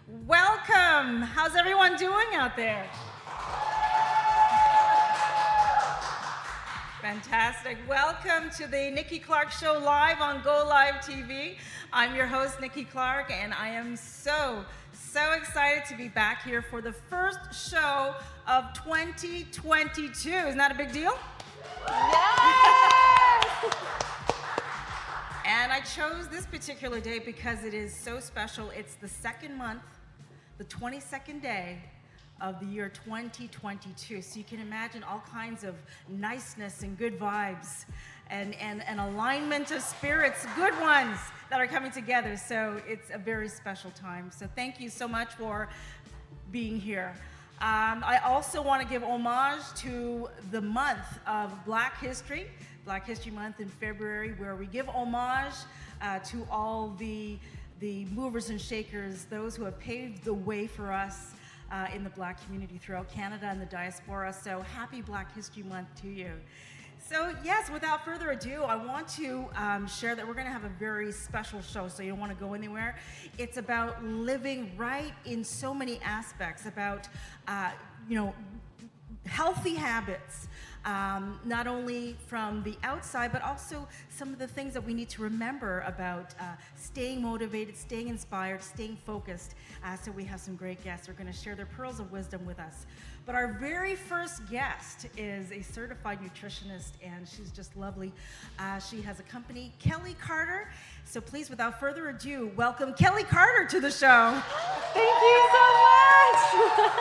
Welcome. How's everyone doing out there? Fantastic. Welcome to the Nikki Clarke Show live on Go Live TV. I'm your host, Nikki Clarke, and I am so excited to be back here for the first show of 2022. Isn't that a big deal? Yes! And I chose this particular day because it is so special. It's the second month, the 22nd day of the year 2022. So you can imagine all kinds of niceness and good vibes and alignment of spirits, good ones that are coming together. So it's a very special time. So thank you so much for being here. I also want to give homage to the month of Black History Month in February, where we give homage to all the movers and shakers, those who have paved the way for us in the Black community throughout Canada and the diaspora. So happy Black History Month to you. So yes, without further ado, I want to share that we're going to have a very special show, so you don't want to go anywhere. It's about living right in so many aspects, about healthy habits, not only from the outside, but also some of the things that we need to remember about staying motivated, staying inspired, staying focused. So we have some great guests who are going to share their pearls of wisdom with us. But our very first guest is a certified nutritionist, and she's just lovely. She has a company, Kelly Carter. So please, without further ado, welcome Kelly Carter to the show. Thank you so much.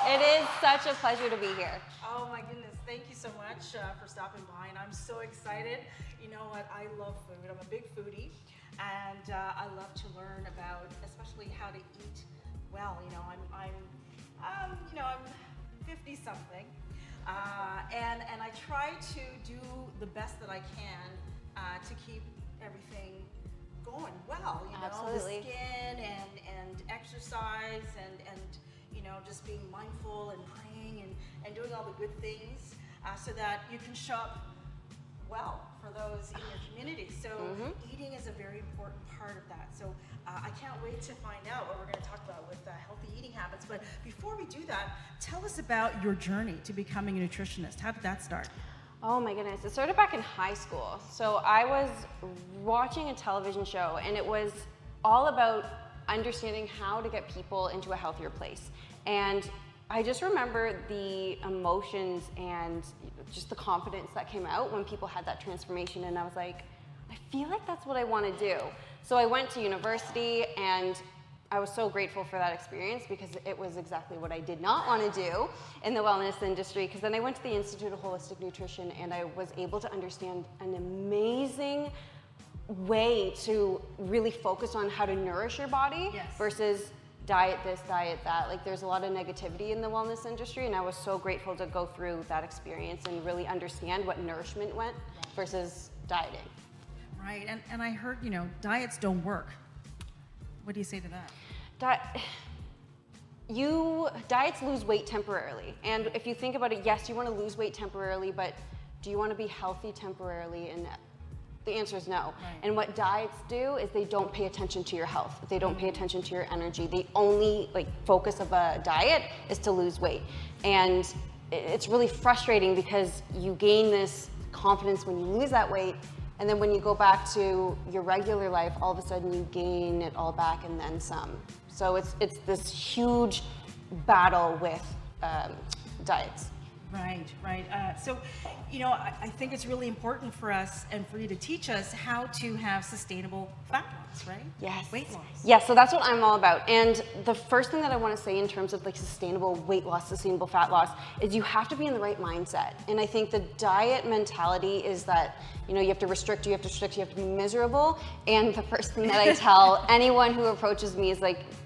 It is such a pleasure to be here. Oh my goodness, thank you so much for stopping by, and I'm so excited. You know what, I love food. I'm a big foodie, and I love to learn about, especially how to eat well. You know, I'm 50 something, and I try to do the best that I can to keep everything going well. You know, Absolutely. The skin and exercise and just being mindful and praying and doing all the good things so that you can show up well for those in your community. So eating is a very important part of that. So I can't wait to find out what we're going to talk about with healthy eating habits. But before we do that, tell us about your journey to becoming a nutritionist. How did that start? Oh my goodness, it started back in high school. So I was watching a television show, and it was all about understanding how to get people into a healthier place. And I just remember the emotions and just the confidence that came out when people had that transformation, and I was like, I feel like that's what I want to do. So I went to university, and I was so grateful for that experience because it was exactly what I did not want to do in the wellness industry. Because then I went to the Institute of Holistic Nutrition, and I was able to understand an amazing way to really focus on how to nourish your body versus diet this, diet that. Like, there's a lot of negativity in the wellness industry, and I was so grateful to go through that experience and really understand what nourishment went versus dieting. Right, and I heard, diets don't work. What do you say to that? Diets lose weight temporarily, and if you think about it, yes, you want to lose weight temporarily, but do you want to be healthy temporarily? And the answer is no. Right. And what diets do is they don't pay attention to your health. They don't pay attention to your energy. The only focus of a diet is to lose weight. And it's really frustrating because you gain this confidence when you lose that weight, and then when you go back to your regular life, all of a sudden you gain it all back and then some. So it's this huge battle with diets. Right. So, I think it's really important for us and for you to teach us how to have sustainable fat loss, right? Yes. Weight loss. Yes, so that's what I'm all about. And the first thing that I want to say in terms of sustainable weight loss, sustainable fat loss, is you have to be in the right mindset. And I think the diet mentality is that, you have to restrict, you have to be miserable. And the first thing that I tell anyone who approaches me is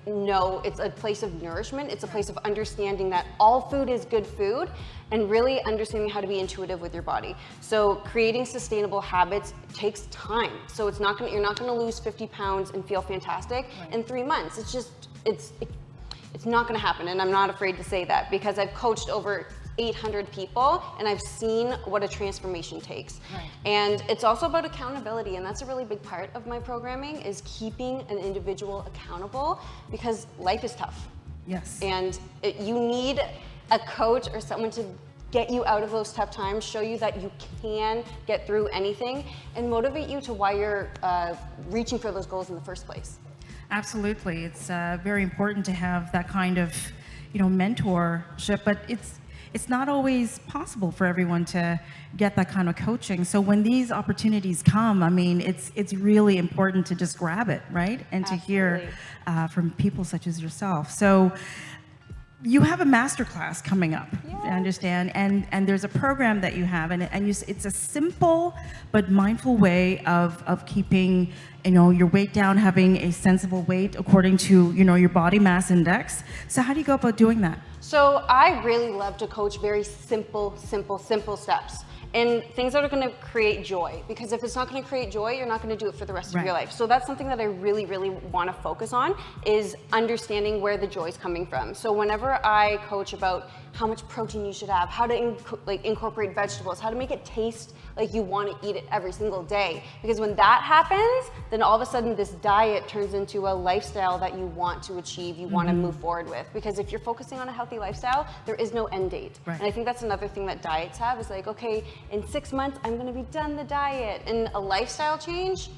no, it's a place of nourishment. It's a place of understanding that all food is good food, and really understanding how to be intuitive with your body. So creating sustainable habits takes time. So you're not gonna lose 50 pounds and feel fantastic in 3 months. It's not gonna happen, and I'm not afraid to say that because I've coached over 800 people, and I've seen what a transformation takes. Right. And it's also about accountability, and that's a really big part of my programming, is keeping an individual accountable, because life is tough. Yes. And you need a coach or someone to get you out of those tough times, show you that you can get through anything, and motivate you to why you're reaching for those goals in the first place. Absolutely. It's very important to have that kind of, mentorship, but it's not always possible for everyone to get that kind of coaching. So when these opportunities come, I mean, it's really important to just grab it, right? And to hear from people such as yourself. So you have a masterclass coming up, I understand, and there's a program that you have, and it's a simple but mindful way of keeping, your weight down, having a sensible weight according to, your body mass index. So how do you go about doing that? So I really love to coach very simple steps. And things that are going to create joy, because if it's not going to create joy, you're not going to do it for the rest of your life. So that's something that I really, really want to focus on, is understanding where the joy is coming from. So whenever I coach about how much protein you should have, how to incorporate vegetables, how to make it taste like you want to eat it every single day, because when that happens, then all of a sudden this diet turns into a lifestyle that you want to achieve, you want to move forward with. Because if you're focusing on a healthy lifestyle, there is no end date. And I think that's another thing that diets have, is like, okay, in 6 months, I'm going to be done the diet. And a lifestyle change,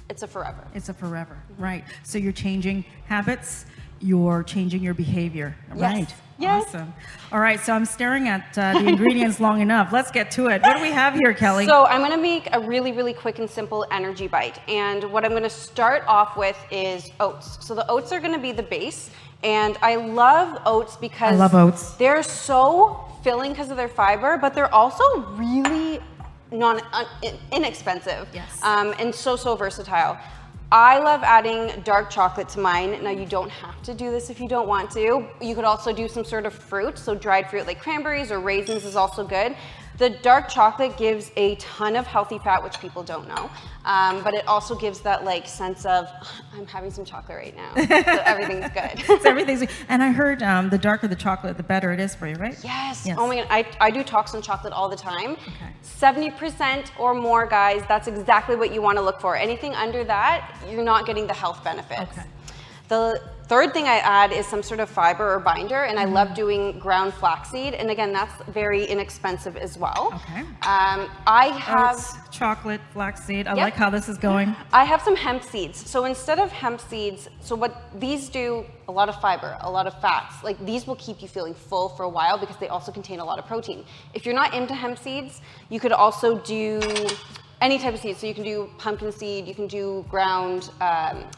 it's a forever. It's a forever, right. So you're changing habits, you're changing your behavior, right? Yes. Awesome. All right, so I'm staring at the ingredients long enough. Let's get to it. What do we have here, Kelly? So I'm going to make a really, really quick and simple energy bite. And what I'm going to start off with is oats. So the oats are going to be the base. And I love oats because they're so filling because of their fiber, but they're also really inexpensive. Yes. And so versatile. I love adding dark chocolate to mine. Now, you don't have to do this if you don't want to. You could also do some sort of fruit. So dried fruit like cranberries or raisins is also good. The dark chocolate gives a ton of healthy fat, which people don't know. But it also gives that sense of, I'm having some chocolate right now, so everything's good. So everything's, and I heard the darker the chocolate, the better it is for you, right? Yes. Oh my God, I do talks on chocolate all the time. Okay. 70% or more, guys, that's exactly what you want to look for. Anything under that, you're not getting the health benefits. Okay. The third thing I add is some sort of fiber or binder, and I love doing ground flaxseed, and again, that's very inexpensive as well. Okay. I have oats, chocolate, flaxseed. I like how this is going. I have some hemp seeds. So instead of hemp seeds, so what these do, a lot of fiber, a lot of fats. These will keep you feeling full for a while because they also contain a lot of protein. If you're not into hemp seeds, you could also do any type of seed. So you can do pumpkin seed, you can do ground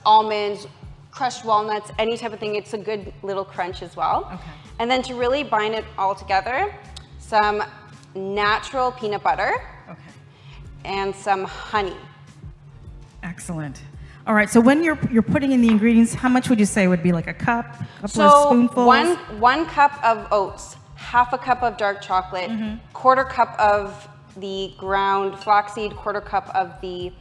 almonds, crushed walnuts, any type of thing. It's a good little crunch as well. Okay. And then to really bind it all together, some natural peanut butter. Okay. And some honey. Excellent. All right, so when you're putting in the ingredients, how much would you say would be like a cup, a couple of spoonfuls? One cup of oats, half a cup of dark chocolate, quarter cup of the ground flaxseed, quarter cup of the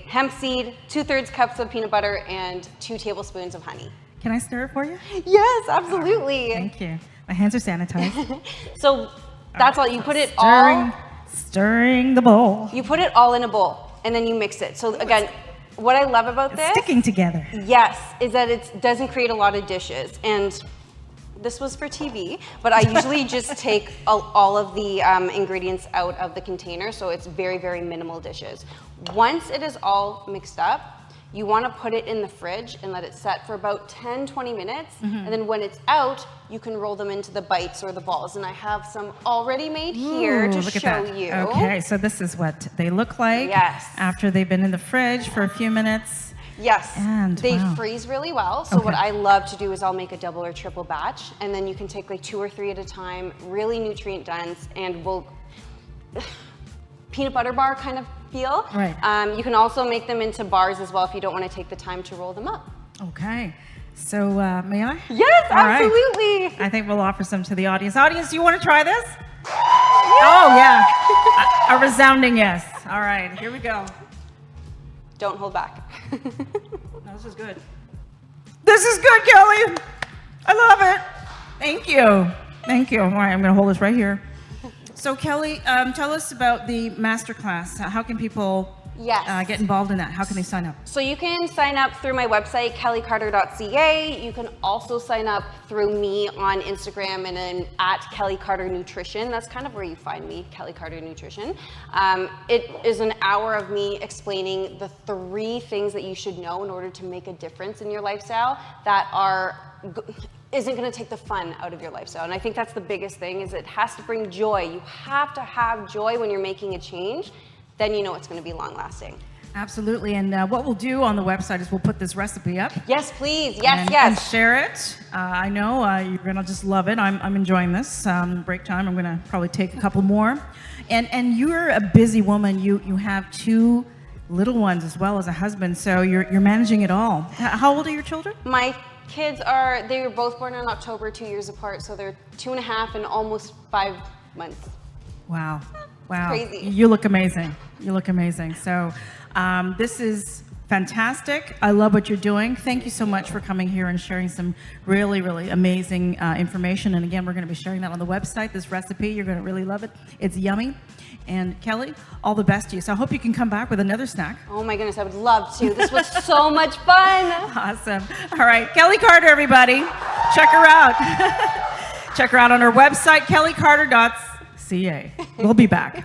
hemp seed, 2/3 cups of peanut butter, and 2 tablespoons of honey. Can I stir it for you? Yes, absolutely. Thank you. My hands are sanitized. So that's all. You put it all. Stirring the bowl. You put it all in a bowl, and then you mix it. So again, what I love about this, sticking together. Yes, is that it doesn't create a lot of dishes. And this was for TV, but I usually just take all of the ingredients out of the container, so it's very, very minimal dishes. Once it is all mixed up, you want to put it in the fridge and let it set for about 10-20 minutes. And then when it's out, you can roll them into the bites or the balls. And I have some already made here to show you. Okay, so this is what they look like after they've been in the fridge for a few minutes. Yes, and they freeze really well. So what I love to do is I'll make a double or triple batch, and then you can take 2 or 3 at a time, really nutrient dense, and we'll peanut butter bar kind of feel. Right. You can also make them into bars as well if you don't want to take the time to roll them up. Okay. So may I? Yes, absolutely. Right. I think we'll offer some to the audience. Audience, do you want to try this? Oh, yeah. A resounding yes. All right, here we go. Don't hold back. No, this is good. This is good, Kelly. I love it. Thank you. Thank you. All right, I'm going to hold this right here. So Kelly, tell us about the masterclass. How can people get involved in that? How can they sign up? So you can sign up through my website, kellycarter.ca. You can also sign up through me on Instagram and then at Kelly Carter Nutrition. That's kind of where you find me, Kelly Carter Nutrition. It is an hour of me explaining the 3 things that you should know in order to make a difference in your lifestyle that isn't going to take the fun out of your lifestyle. And I think that's the biggest thing, is it has to bring joy. You have to have joy when you're making a change. Then you know it's going to be long lasting. Absolutely. And what we'll do on the website is we'll put this recipe up. Yes, please. Yes, and share it. I know you're going to just love it. I'm enjoying this. Break time, I'm going to probably take a couple more. And you're a busy woman. You have 2 little ones as well as a husband. So you're managing it all. How old are your children? My kids they were both born in October, 2 years apart. So they're 2.5 and almost 5 months. Wow. Wow. Crazy. You look amazing. You look amazing. So this is fantastic. I love what you're doing. Thank you so much for coming here and sharing some really, really amazing information. And again, we're going to be sharing that on the website, this recipe. You're going to really love it. It's yummy. And Kelly, all the best to you. So I hope you can come back with another snack. Oh my goodness, I would love to. This was so much fun. Awesome. All right, Kelly Carter, everybody. Check her out. Check her out on her website, kellycarter.ca. We'll be back.